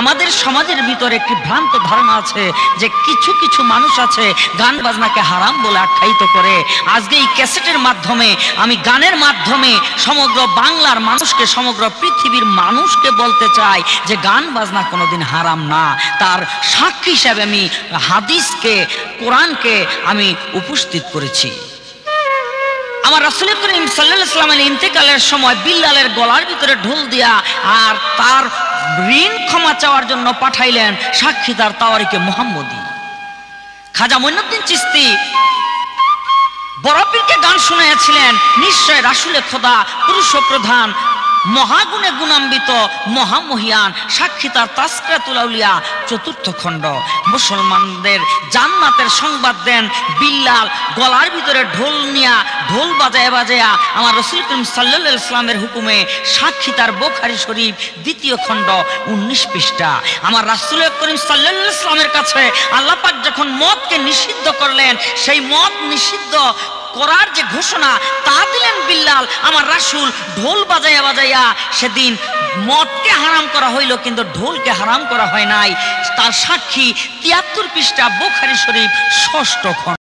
আমাদের সমাজের ভিতরে একটি ভ্রান্ত ধারণা আছে যে কিছু কিছু মানুষ আছে গান বাজনাকে হারাম বলে আখ্যায়িত করে। আজকে এই ক্যাসেটের মাধ্যমে আমি গানের মাধ্যমে সমগ্র বাংলার মানুষকে, সমগ্র পৃথিবীর মানুষকে বলতে চাই যে গান বাজনা কোনোদিন হারাম না। তার সাক্ষী হিসাবে আমি হাদিসকে, কোরআনকে আমি উপস্থিত করেছি। আমার রাসূল করিম সাল্লাল্লাহু আলাইহি ওয়াসাল্লামের ইন্তেকালের সময় বিল্লালের গলার ভিতরে ঢোল দিয়া আর তার ঋণ ক্ষমা চাওয়ার জন্য পাঠাইলেন সাক্ষী তার তাওয়ারিকে মুহাম্মদী। খাজা মঈনুদ্দিন চিশতি বড় পীরকে গান শুনিয়েছিলেন, নিশ্চয় রাসূলে খোদা পুরুষ প্রধান মহাগুণে গুণান্বিত মহামহিয়ান সাক্ষী তার তাসকিরাতুল আউলিয়া চতুর্থ খণ্ড। মুসলমানদের জান্নাতের সংবাদ দেন বিল্লাল গলার ভিতরে ঢোল নিয়া, ঢোল বাজায় বাজায়া আমার রাসূল করিম সাল্লাল্লাহু আলাইহি ওয়াসাল্লামের হুকুমে সাক্ষী তার বুখারী শরীফ দ্বিতীয় খণ্ড 19 পৃষ্ঠা। আমার রাসূল করিম সাল্লাল্লাহু আলাইহি ওয়াসাল্লামের কাছে আল্লাহ পাক যখন মদকে নিষিদ্ধ করলেন, সেই মদ নিষিদ্ধ করার যে ঘোষণা তা দিলেন বিল্লাল। আমার রাসূল ঢোল বাজাইয়া বাজাইয়া সেদিন মদকে হারাম করা হইল, কিন্তু ঢোলকে হারাম করা হয় নাই। তার সাক্ষী 73 পৃষ্ঠা বুখারী শরীফ 6ষ্ঠ খণ্ড।